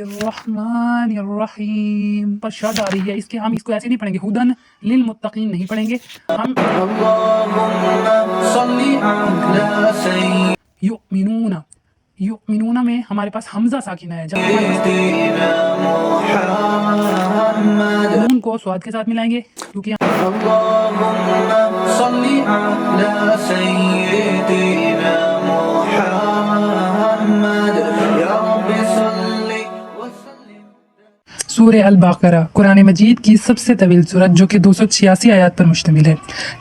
الرحمن पर शद आ रही है, इसके हम इसको ऐसे नहीं पढ़ेंगे, हुदन लिल मुत्तकीन नहीं पढ़ेंगे हम। युमिनूना, युमिनूना में हमारे पास हमजा साकिन है, जहाँ नून को स्वाद के साथ मिलाएंगे क्योंकि सूरह अल-बक़रा कुरान मजीद की सबसे तवील सूरत जो कि 286 आयत पर मुश्तमिल है।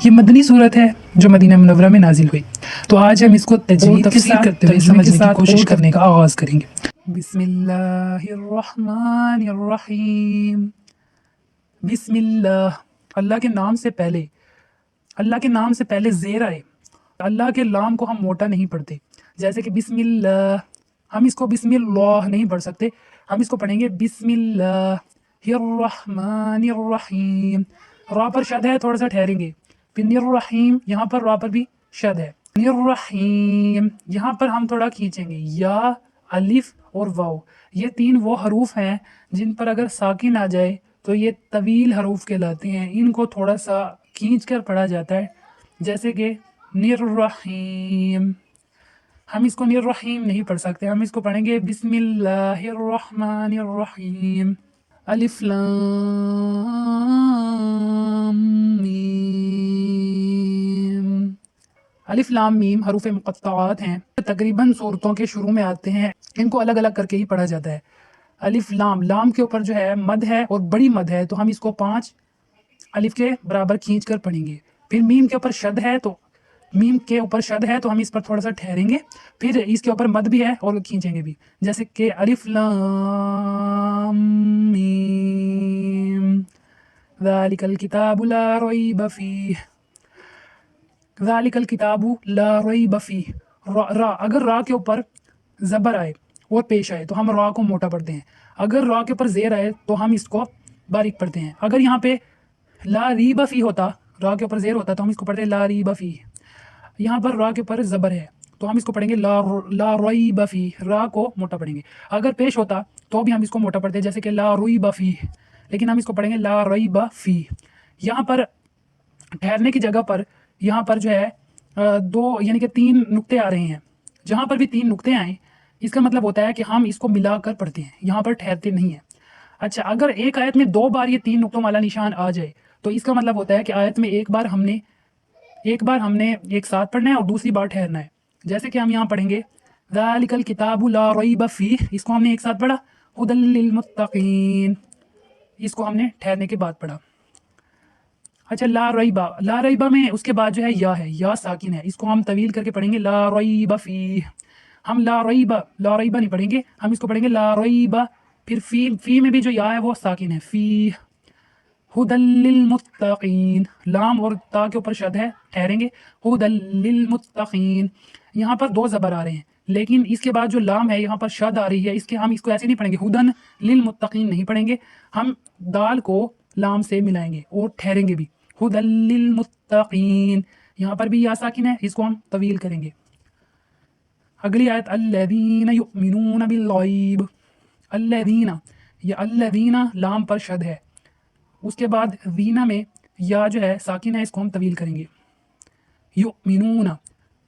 ये मदनी सूरत है जो मदीना मुनव्वरा में नाजिल हुई। तो आज हम इसको तजवीद के साथ करते हुए समझने की कोशिश करने का आगाज़ करेंगे। बिस्मिल्लाहिर्रहमानिर्रहीम। बिस्मिल्लाह, अल्लाह के नाम से पहले, अल्लाह के नाम से पहले ज़ेर आए। अल्लाह के लाम को हम मोटा नहीं पढ़ते, जैसे कि बिस्मिल्लाह, हम इसको बिस्मिल्लाह नहीं पढ़ सकते, हम इसको पढ़ेंगे बिस्मिल्लाहिर्रहमानिर्रहीम। रा पर शद है, थोड़ा सा ठहरेंगे। फिर निर्रहीम, यहाँ पर रा पर भी शद है। निर्रहीम, यहाँ पर हम थोड़ा खींचेंगे। या, अलिफ और वाव, ये तीन वो हरूफ हैं जिन पर अगर साकिन आ जाए तो ये तवील हरूफ कहलाते हैं। इनको थोड़ा सा खींच कर पढ़ा जाता है, जैसे कि निर्रहीम। हम इसको निर्रहीम नहीं पढ़ सकते, हम इसको पढ़ेंगे बिस्मिल्लाहिर्रहमानिर्रहीम। अलिफ लाम मीम। अलिफ लाम मीम हरूफ मुक़त्तआत हैं, तकरीबन सूरतों के शुरू में आते हैं। इनको अलग अलग करके ही पढ़ा जाता है। अलिफ लाम, लाम के ऊपर जो है मद है और बड़ी मद है, तो हम इसको 5 अलिफ के बराबर खींच कर पढ़ेंगे। फिर मीम के ऊपर शद है, तो मीम के ऊपर शद है तो हम इस पर थोड़ा सा ठहरेंगे। फिर इसके ऊपर मद भी है और खींचेंगे भी, जैसे कि अलिफ लाम मीम ज़ालिकल किताबु ला रैब फीह। ज़ालिकल किताबु ला रैब फीह। रा, अगर रा के ऊपर ज़बर आए और पेश आए तो हम रा को मोटा पढ़ते हैं। अगर रा के ऊपर ज़ेर आए तो हम इसको बारीक पढ़ते हैं। अगर यहाँ पे ला रीब फी होता, रा के ऊपर ज़ेर होता, तो हम इसको पढ़ते ला रीब फी। यहाँ पर रा के ऊपर ज़बर है तो हम इसको पढ़ेंगे ला रैब फी, रा को मोटा पढ़ेंगे। अगर पेश होता तो भी हम इसको मोटा पढ़ते हैं, जैसे कि ला रैब फी, लेकिन हम इसको पढ़ेंगे ला रैब फी। यहाँ पर ठहरने की जगह पर यहाँ पर जो है 2 यानी कि 3 नुक्ते आ रहे हैं। जहाँ पर भी 3 नुक्ते आए इसका मतलब होता है कि हम इसको मिलाकर पढ़ते हैं, यहाँ पर ठहरते नहीं हैं। अच्छा, अगर एक आयत में 2 बार ये 3 नुक्तों वाला निशान आ जाए तो इसका मतलब होता है कि आयत में एक बार हमने एक साथ पढ़ना है और दूसरी बार ठहरना है। जैसे कि हम यहाँ पढ़ेंगे ज़ालिकल किताबु ला रैब फीह, इसको हमने एक साथ पढ़ा। हुदल लिल मुत्तकीन, इसको हमने ठहरने के बाद पढ़ा। अच्छा, ला रैबा में उसके बाद जो है या साकिन है, इसको हम तवील करके पढ़ेंगे ला रैब फीह। हम ला रैबा नहीं पढ़ेंगे, हम इसको पढ़ेंगे ला रैबा। फिर फी में भी जो या है वो साकिन है, फी। हुदल लिल मुत्तकीन, लाम और ता के ऊपर शद है, ठहरेंगे। हुदल लिल मुत्तकीन, यहाँ पर 2 ज़बर आ रहे हैं, लेकिन इसके बाद जो लाम है यहाँ पर शद आ रही है, हम इसको ऐसे नहीं पढ़ेंगे, हुदन लिल मुत्तकीन नहीं पढ़ेंगे, हम दाल को लाम से मिलाएंगे और ठहरेंगे भी। हुदल लिल मुत्तकीन, यहाँ पर भी या साकिन है, इसको हम तवील करेंगे। अगली आयत अल्लज़ीना युमिनूना बिल गैब। अल्लज़ीना, ये अल्लज़ीना लाम पर शद है, उसके बाद ज़ीना में या जो है साकिन है, इसको हम तवील करेंगे।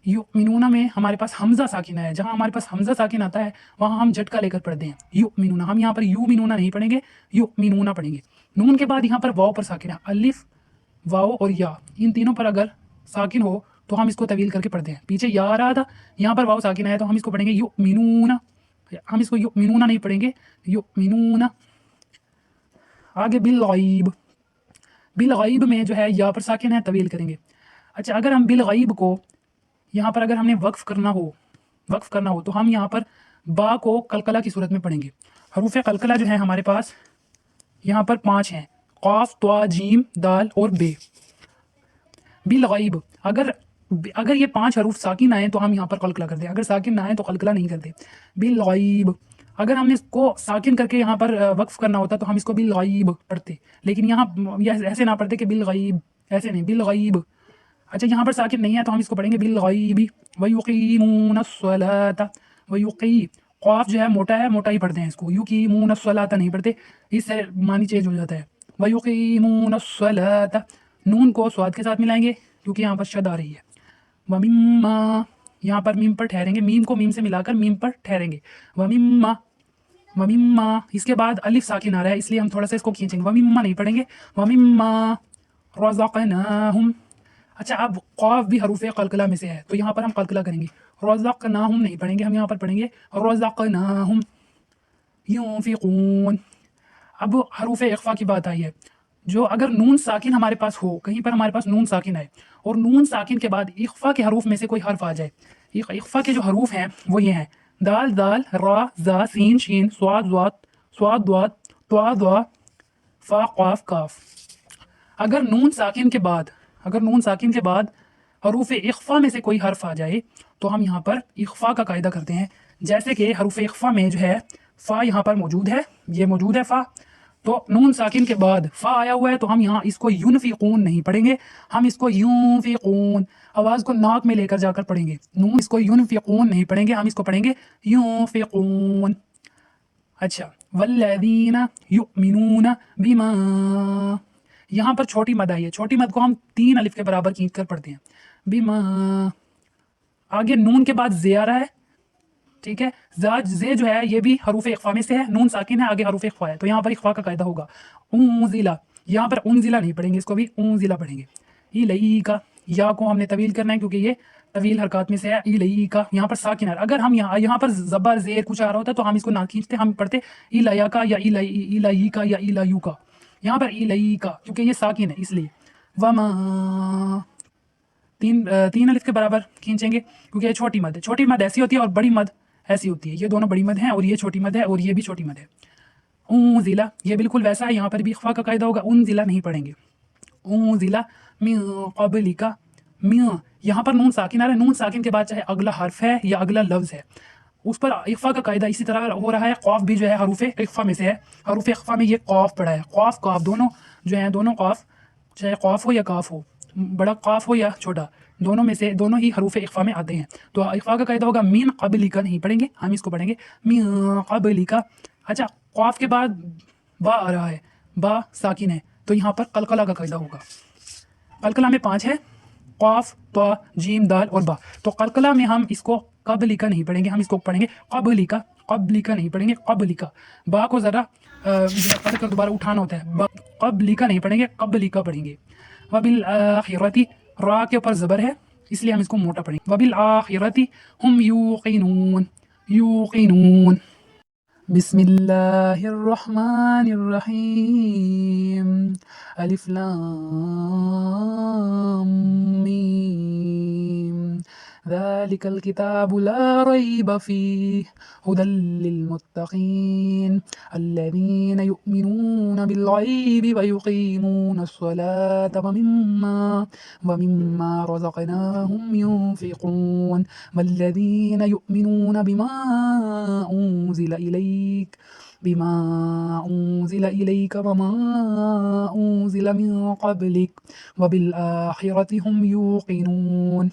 युमिनूना में हमारे पास हमज़ा साकिन है, जहाँ हमारे पास हमज़ा साकिन आता है वहाँ हम झटका लेकर पढ़ते हैं युमिनूना। हम यहाँ पर युमिनूना नहीं पढ़ेंगे, युमिनूना पढ़ेंगे। नून के बाद यहाँ पर वाव पर साकिन है, अलिफ वाव और या, इन तीनों पर अगर साकिन हो तो हम इसको तवील करके पढ़ते हैं। पीछे या आ रहा था, यहाँ पर वाव साकिन है तो हम इसको पढ़ेंगे युमिनूना, हम इसको युमिनूना नहीं पढ़ेंगे, युमिनूना। आगे बिल गैब में जो है या पर साकिन है, तवील करेंगे। अच्छा, अगर हम बिल गैब को यहाँ पर अगर हमने वक्फ करना हो तो हम यहाँ पर बा को कलकला की सूरत में पढ़ेंगे। हरूफ कलकला जो है हमारे पास यहाँ पर 5 हैं, क़ाफ, त्वा, जीम, दाल और बे। बिल गैब, अगर ये 5 हरूफ साकिन आए तो हम यहाँ पर कलकला करते हैं, अगर साकिन ना आए तो कलकला नहीं करते। बिल गैब, अगर हमने इसको साकिन करके यहाँ पर वक्फ करना होता तो हम इसको बिल गैब पढ़ते, लेकिन यहाँ ऐसे ना पढ़ते कि बिल गैब, ऐसे नहीं, बिल गैब। अच्छा, यहाँ पर साकिन नहीं है तो हम इसको पढ़ेंगे बिल गैबी। वयुकीमूनस्सलाता, क़ाफ जो है मोटा ही पढ़ते हैं इसको, युकीमून अस्सलाता नहीं पढ़ते, इससे मानी चेंज हो जाता है। वयुकीमून अस्सलाता, नून को स्वाद के साथ मिलाएंगे क्योंकि यहाँ पर शद आ रही है। वमिम्मा, यहाँ पर मीम पर ठहरेंगे, मीम को मीम से मिलाकर मीम पर ठहरेंगे। वमिम्मा, वमिम्मा, इसके बाद अलिफ साकिन आ रहा है इसलिए हम थोड़ा सा इसको खींचेंगे, वमिम्मा नहीं पढ़ेंगे, वमिम्मा रज़क़नाहुम। अच्छा, अब क़ाफ भी हरूफ क़लक़ला में से है तो यहाँ पर हम क़लक़ला करेंगे, रज़क़नाहुम नहीं पढ़ेंगे, हम यहाँ पर पढ़ेंगे रज़क़नाहुम युनफ़िक़ून। अब हरूफ इख्फ़ा की बात आई है, जो अगर नून साकिन हमारे पास हो, कहीं पर हमारे पास नून साकिन है और नून साकिन के बाद इख्फ़ा के हरूफ में से कोई हर्फ आ जाए, इख्फ़ा के जो हरूफ हैं वो ये हैं, दाल दाल, रा ज़ा, सीन शीन, स्वाद वाद, स्वाद वाद, त्वा द्वा, फ़ा क़ाफ काफ। अगर नून साकिन के बाद हरूफ इख्फ़ा में से कोई हर्फ आ जाए तो हम यहाँ पर इख्फ़ा का कायदा करते हैं। जैसे कि हरूफ इख्फ़ा में जो है फ़ा यहाँ पर मौजूद है, ये मौजूद है फ़ा, तो नून साकिन के बाद फ़ा आया हुआ है तो हम यहाँ इसको युनफ़िक़ून नहीं पढ़ेंगे, हम इसको युनफ़िक़ून, आवाज़ को नाक में लेकर जाकर पढ़ेंगे। नून इसको युनफ़िक़ून नहीं पढ़ेंगे, हम इसको पढ़ेंगे युनफ़िक़ून। अच्छा, वल्लज़ीना युमिनूना बिमा, यहाँ पर छोटी मद आई है, छोटी मद को हम 3 अलिफ के बराबर खींच कर पढ़ते हैं। बिमा, आगे नून के बाद जे आ रहा है, ठीक है, जे जो है ये भी हरूफ इख्फ़ा में से है, नून साकिन है, आगे हरूफ इख्फ़ा है तो यहाँ पर इख्फ़ा का कायदा होगा। उन्ज़िला, यहाँ पर उन्ज़िला नहीं पढ़ेंगे, इसको भी उन्ज़िला पढ़ेंगे। इलैका, या को हमने तवील करना है क्योंकि ये तवील हरकत में से है। इलैका, यहाँ पर साकिन है, अगर हम यहाँ पर ज़बर ज़ेर कुछ आ रहा होता तो हम इसको ना खींचते, हम पढ़ते इलैका या इलैका या इलैका। यहाँ पर इलैका क्योंकि ये साकिन है इसलिए। वमा, तीन अलिफ के बराबर खींचेंगे क्योंकि ये छोटी मद है, छोटी मद ऐसी होती है और बड़ी मद ऐसी होती है, ये दोनों बड़ी मद हैं और ये छोटी मद है और ये भी छोटी मद है। उन्ज़िला, ये बिल्कुल वैसा है, यहाँ पर भी इख्फ़ा का कायदा होगा, उन्ज़िला नहीं पढ़ेंगे। उन्ज़िला मिन क़ब्लिका, मिन, यहाँ पर नून साकिन आ रहा है, नून साकिन के बाद चाहे अगला हर्फ है या अगला लफ्ज़ है उस पर इख्फ़ा का कायदा इसी तरह हो रहा है। क़ाफ भी जो है हरूफ इख्फ़ा में से है, हरूफ इख्फ़ा में ये क़ाफ पड़ा है, क़ाफ काफ दोनों जो हैं, दोनों क़ाफ, चाहे क़ाफ हो या काफ हो, बड़ा क़ाफ हो या छोटा, दोनों में से दोनों ही हरूफ इख्फ़ा में आते हैं। तो इख्फ़ा का कायदा होगा मिन क़ब्लिका नहीं पढ़ेंगे, हम इसको पढ़ेंगे मिन क़ब्लिका। अच्छा, क़ाफ के बाद बा आ रहा है, बा साकिन है तो यहाँ पर क़लक़ला का कायदा होगा। क़लक़ला में 5 है, क़ाफ, त्वा, जीम, दाल और बा। तो क़लक़ला में हम इसको क़ब्लिका नहीं पढ़ेंगे, हम इसको पढ़ेंगे क़ब्लिका, क़ब्लिका नहीं पढ़ेंगे, क़ब्लिका। बा को ज़रा पढ़ कर दोबारा उठाना होता है, क़ब्लिका नहीं पढ़ेंगे, क़ब्लिका पढ़ेंगे। वबिल आखिरती, रा के ऊपर ज़बर है इसलिए हम इसको मोटा पढ़ेंगे। वबिल आखिरती हुम यूक़िनून, यूक़िनून। बिस्मिल्लाहिर्रहमानिर्रहीम, अलिफ लाम मीम, ज़ालिकल किताबु ला रैब फ़ीह हुदल लिल्मुत्तक़ीन अल्लज़ीना युमिनूना बिल ग़ैबि व युक़ीमूना अस्सलाता व मिम्मा रज़क़नाहुम युनफ़िक़ून वल्लज़ीना युमिनूना बिमा उन्ज़िला इलैक वमा उन्ज़िला मिन क़ब्लिक वबिल आखिरति हुम यूक़िनून।